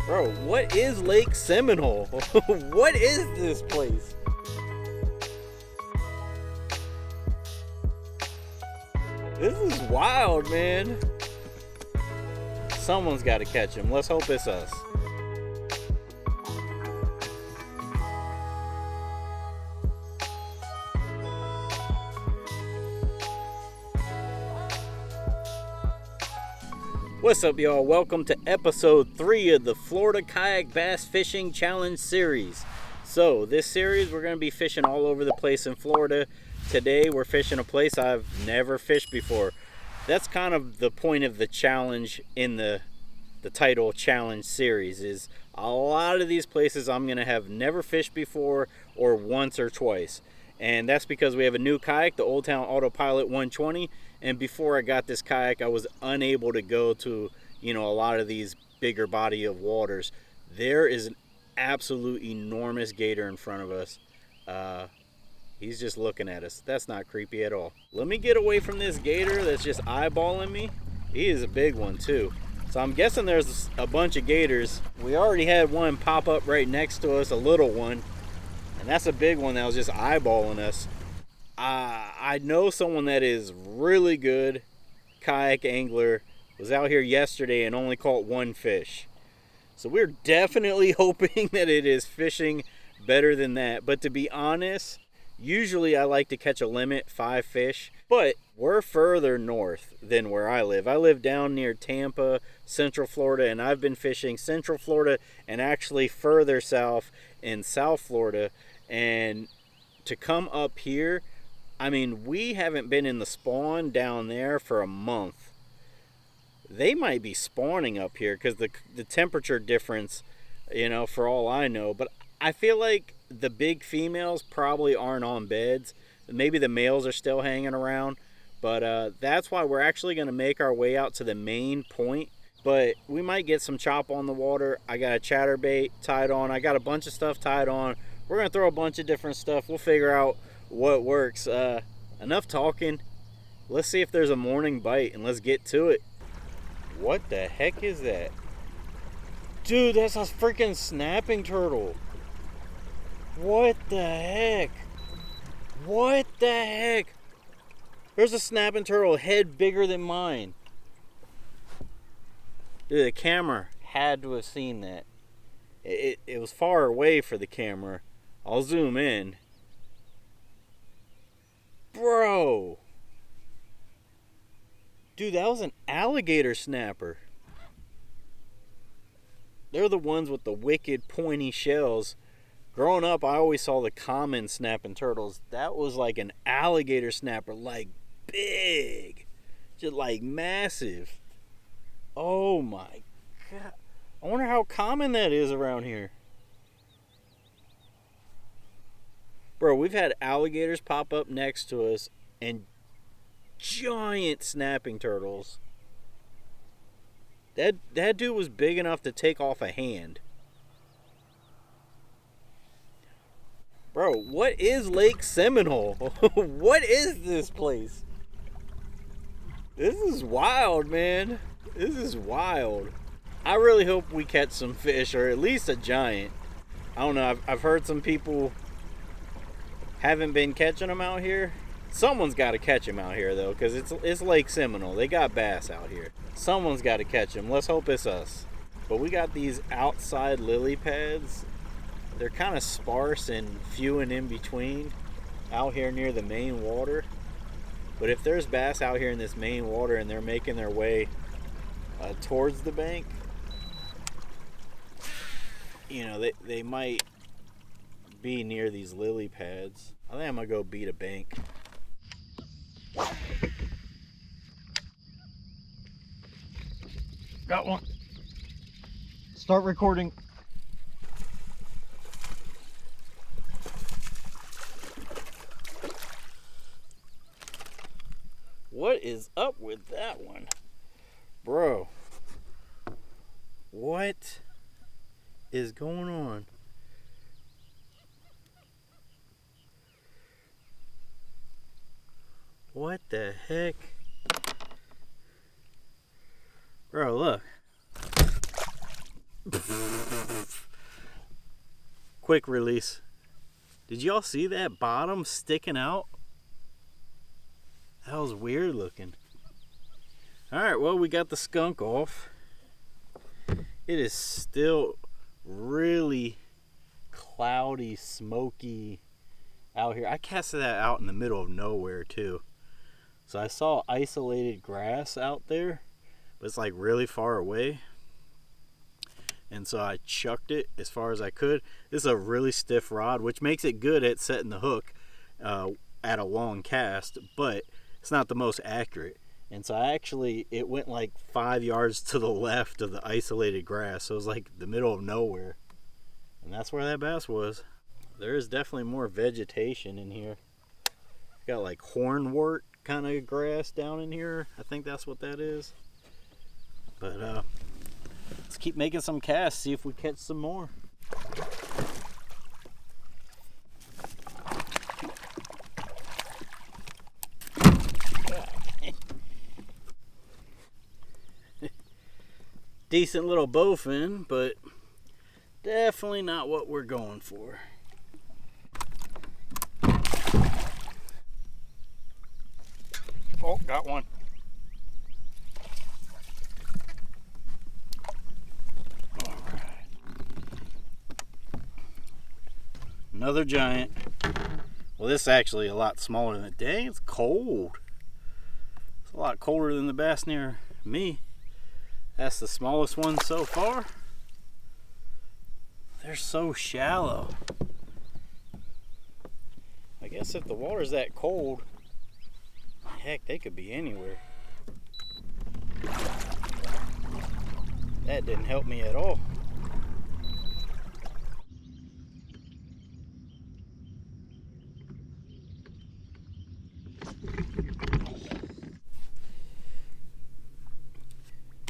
Bro, what is Lake Seminole? What is this place? This is wild, man. Someone's got to catch him. Let's hope it's us. What's up, y'all? Welcome to episode 3 of the Florida Kayak Bass Fishing Challenge series. So, this series, we're going to be fishing all over the place in Florida. Today, we're fishing a place I've never fished before. That's kind of the point of the challenge in the title challenge series, is a lot of these places I'm going to have never fished before or once or twice. And that's because we have a new kayak, the Old Town Autopilot 120. And before I got this kayak, I was unable to go to, a lot of these bigger body of waters. There is an absolute enormous gator in front of us. He's just looking at us. That's not creepy at all. Let me get away from this gator that's just eyeballing me. He is a big one too. So I'm guessing there's a bunch of gators. We already had one pop up right next to us, a little one. And that's a big one that was just eyeballing us. I know someone that is really good kayak angler, was out here yesterday and only caught one fish. So we're definitely hoping that it is fishing better than that. But to be honest, usually I like to catch a limit 5 fish, but we're further north than where I live. I live down near Tampa, Central Florida, and I've been fishing Central Florida and actually further south in South Florida. And to come up here, we haven't been in the spawn down there for a month. They might be spawning up here because the temperature difference, for all I know. But I feel like the big females probably aren't on beds. Maybe the males are still hanging around. But that's why we're actually going to make our way out to the main point. But we might get some chop on the water. I got a chatterbait tied on. I got a bunch of stuff tied on. We're going to throw a bunch of different stuff. We'll figure out what works. Enough talking. Let's see if there's a morning bite and let's get to it. What the heck is that? Dude, that's a freaking snapping turtle. What the heck? What the heck? There's a snapping turtle, head bigger than mine. Dude, the camera had to have seen that. It was far away for the camera. I'll zoom in. Bro. Dude, that was an alligator snapper. They're the ones with the wicked pointy shells. Growing up, I always saw the common snapping turtles. That was like an alligator snapper, like big. Just like massive. Oh my God. I wonder how common that is around here. Bro, we've had alligators pop up next to us and giant snapping turtles. That dude was big enough to take off a hand. Bro, what is Lake Seminole? What is this place? This is wild, man. This is wild. I really hope we catch some fish, or at least a giant. I don't know. I've heard some people haven't been catching them out here. Someone's got to catch them out here, though, because it's Lake Seminole. They got bass out here. Someone's got to catch them. Let's hope it's us. But we got these outside lily pads. They're kind of sparse and few and in between out here near the main water. But if there's bass out here in this main water and they're making their way towards the bank, they might be near these lily pads. I think I'm gonna go beat a bank. Got one. Start recording. What is up with that one? Bro. What is going on? What the heck? Bro, look. Quick release. Did y'all see that bottom sticking out? That was weird looking. Alright, well, we got the skunk off. It is still really cloudy, smoky out here. I casted that out in the middle of nowhere too. So I saw isolated grass out there, but it's like really far away. And so I chucked it as far as I could. This is a really stiff rod, which makes it good at setting the hook at a long cast, but it's not the most accurate. And so it went like 5 yards to the left of the isolated grass. So it was like the middle of nowhere. And that's where that bass was. There is definitely more vegetation in here. Got like hornwort kind of grass down in here. I think that's what that is. But let's keep making some casts, see if we catch some more. Decent little bowfin, but definitely not what we're going for. Oh, got one. All right. Another giant. Well, this is actually a lot smaller than the day. It's cold. It's a lot colder than the bass near me. That's the smallest one so far. They're so shallow. I guess if the water's that cold, heck, they could be anywhere. That didn't help me at all.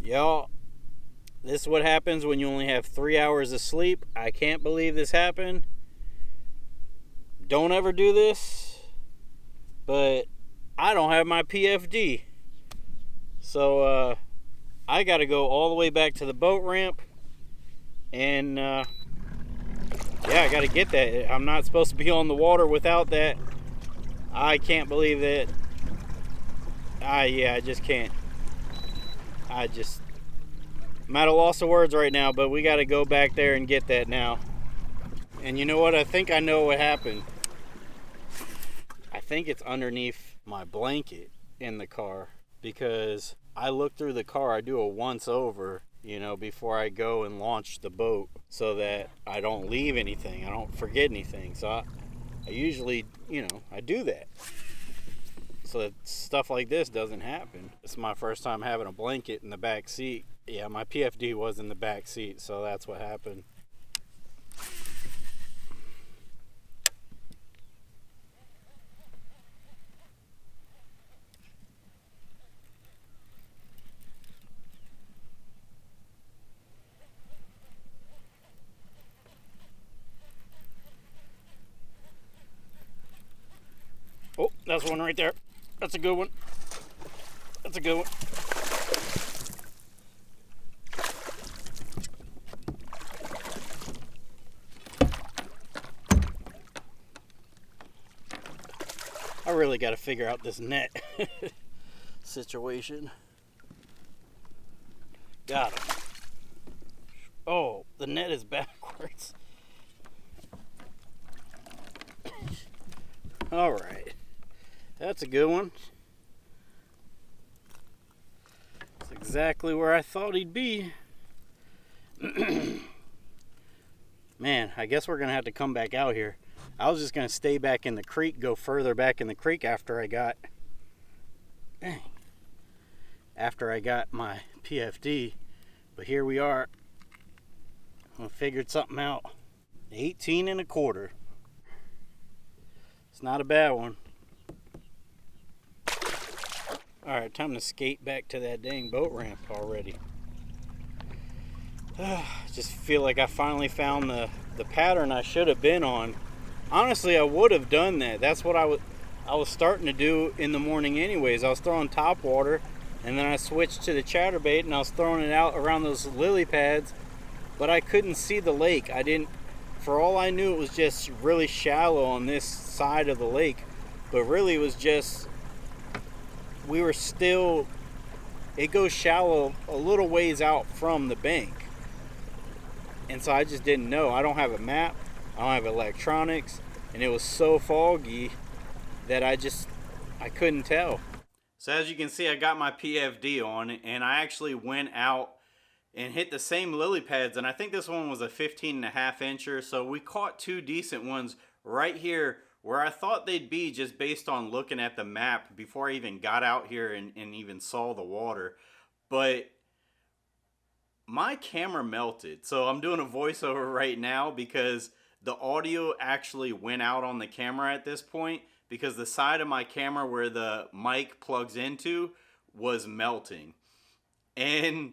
Y'all, this is what happens when you only have 3 hours of sleep. I can't believe this happened. Don't ever do this, but I don't have my PFD. So I got to go all the way back to the boat ramp. And yeah, I got to get that. I'm not supposed to be on the water without that. I can't believe that. Yeah, I just can't. I'm at a loss of words right now, but we got to go back there and get that now. And you know what? I think I know what happened. I think it's underneath my blanket in the car, because I look through the car. I do a once over, before I go and launch the boat, so that I don't leave anything. I don't forget anything. So I usually, I do that, so that stuff like this doesn't happen. It's my first time having a blanket in the back seat. Yeah, my PFD was in the back seat, so that's what happened. Oh, that's one right there. That's a good one. That's a good one. I really got to figure out this net situation. Got it. Oh, the net is backwards. All right. That's a good one. That's exactly where I thought he'd be. Man, I guess we're going to have to come back out here. I was just going to stay back in the creek, go further back in the creek after I got my PFD. But here we are. I figured something out. 18 and a quarter. It's not a bad one. Alright, time to skate back to that dang boat ramp already. Just feel like I finally found the pattern I should have been on. Honestly, I would have done that. That's what I was starting to do in the morning anyways. I was throwing top water, and then I switched to the chatterbait, and I was throwing it out around those lily pads, but I couldn't see the lake. For all I knew, it was just really shallow on this side of the lake, but really it was just, we were still, it goes shallow a little ways out from the bank. And so I just didn't know. I don't have a map, I don't have electronics, and it was so foggy that I couldn't tell. So as you can see, I got my PFD on, and I actually went out and hit the same lily pads, and I think this one was a 15.5 incher. So we caught two decent ones right here where I thought they'd be, just based on looking at the map before I even got out here and even saw the water. But my camera melted, so I'm doing a voiceover right now because the audio actually went out on the camera at this point, because the side of my camera where the mic plugs into was melting. And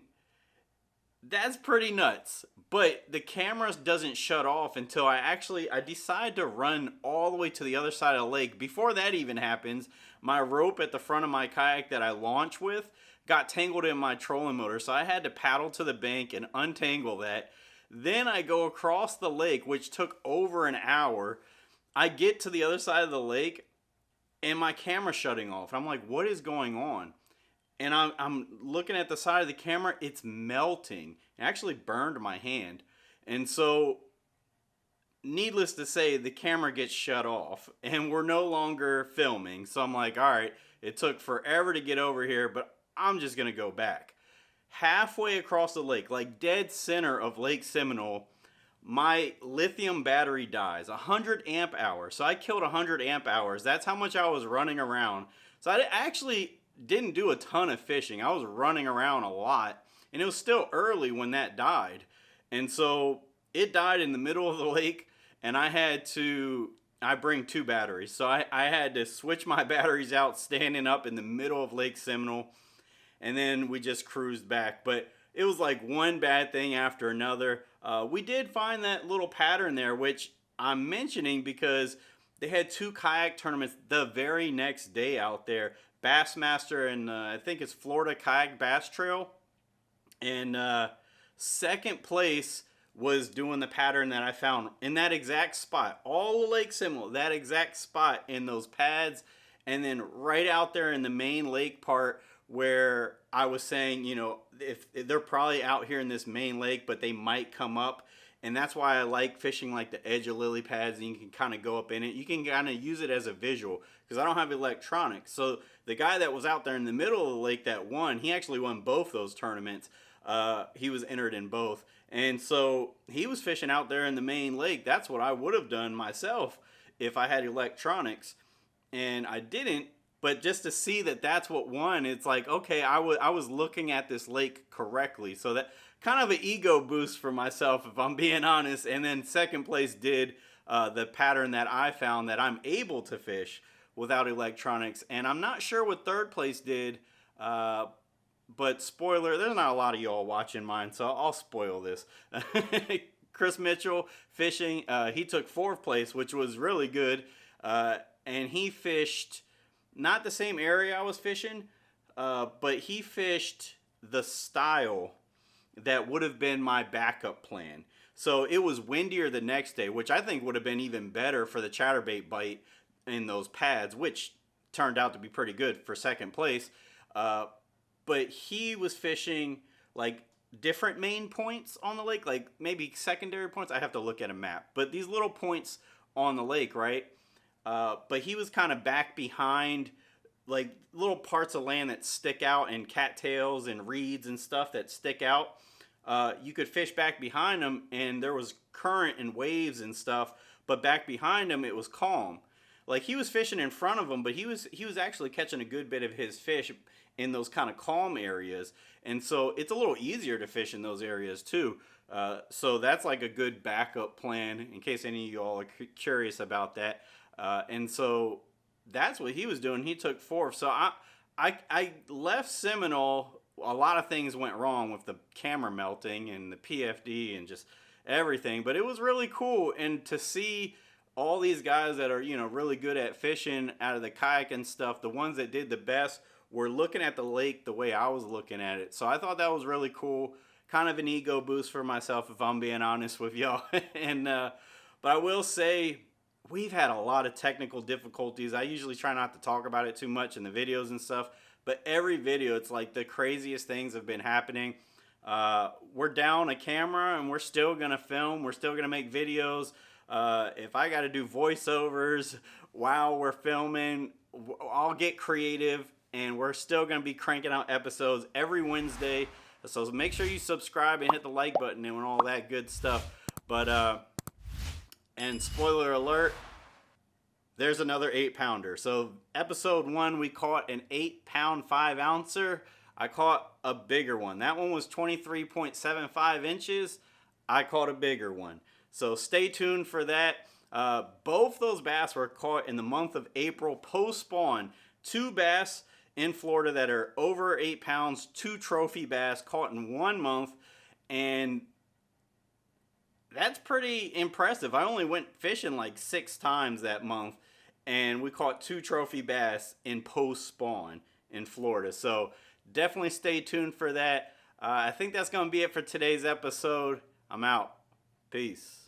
that's pretty nuts. But the camera doesn't shut off until I decide to run all the way to the other side of the lake. Before that even happens, my rope at the front of my kayak that I launch with got tangled in my trolling motor, so I had to paddle to the bank and untangle that. Then I go across the lake, which took over an hour. I get to the other side of the lake, and my camera's shutting off. I'm like, what is going on? And I'm looking at the side of the camera, it's melting. It actually burned my hand. And so, needless to say, the camera gets shut off, and we're no longer filming. So I'm like, all right, it took forever to get over here, but I'm just going to go back. Halfway across the lake, like dead center of Lake Seminole, my lithium battery dies. 100 amp hours. So I killed 100 amp hours. That's how much I was running around. So I actually didn't do a ton of fishing. I was running around a lot, and it was still early when that died. And so it died in the middle of the lake, and I bring two batteries. So I had to switch my batteries out standing up in the middle of Lake Seminole, and then we just cruised back. But it was like one bad thing after another. We did find that little pattern there, which I'm mentioning because they had two kayak tournaments the very next day out there. Bassmaster and I think it's Florida Kayak Bass Trail. And second place was doing the pattern that I found in that exact spot. All of Lake Seminole, that exact spot in those pads. And then right out there in the main lake part where I was saying, if they're probably out here in this main lake, but they might come up. And that's why I like fishing like the edge of lily pads, and you can kind of go up in it. You can kind of use it as a visual because I don't have electronics. So the guy that was out there in the middle of the lake that won, he actually won both those tournaments. He was entered in both. And so he was fishing out there in the main lake. That's what I would have done myself if I had electronics. And I didn't. But just to see that that's what won, it's like, okay, I was looking at this lake correctly. So that kind of an ego boost for myself, if I'm being honest. And then second place did the pattern that I found that I'm able to fish without electronics. And I'm not sure what third place did, but spoiler, there's not a lot of y'all watching mine, so I'll spoil this. Chris Mitchell fishing, he took fourth place, which was really good. And he fished not the same area I was fishing, but he fished the style that would have been my backup plan. So it was windier the next day, which I think would have been even better for the chatterbait bite in those pads, which turned out to be pretty good for second place. But he was fishing like different main points on the lake, like maybe secondary points. I have to look at a map, but these little points on the lake, right? But he was kind of back behind like little parts of land that stick out, and cattails and reeds and stuff that stick out. You could fish back behind him, and there was current and waves and stuff, but back behind him it was calm. Like he was fishing in front of him, but he was actually catching a good bit of his fish in those kind of calm areas, and so it's a little easier to fish in those areas too. So that's like a good backup plan in case any of y'all are curious about that. And so that's what he was doing. He took fourth. So I left Seminole. A lot of things went wrong with the camera melting and the PFD and just everything. But it was really cool. And to see all these guys that are, really good at fishing out of the kayak and stuff, the ones that did the best were looking at the lake the way I was looking at it. So I thought that was really cool. kind of an ego boost for myself, if I'm being honest with y'all. And but I will say we've had a lot of technical difficulties. I usually try not to talk about it too much in the videos and stuff, but every video it's like the craziest things have been happening. We're down a camera and we're still gonna film. We're still gonna make videos. If I got to do voiceovers while we're filming, I'll get creative, and we're still gonna be cranking out episodes every Wednesday. So make sure you subscribe and hit the like button and all that good stuff. But and spoiler alert, there's another 8-pounder. So episode 1, we caught an 8-pound 5-ouncer. I caught a bigger one. That one was 23.75 inches. I caught a bigger one. So stay tuned for that. Both those bass were caught in the month of April post-spawn. 2 bass in Florida that are over 8 pounds, 2 trophy bass caught in 1 month. And that's pretty impressive. I only went fishing like 6 times that month, and we caught 2 trophy bass in post-spawn in Florida. So definitely stay tuned for that. I think that's going to be it for today's episode. I'm out. Peace.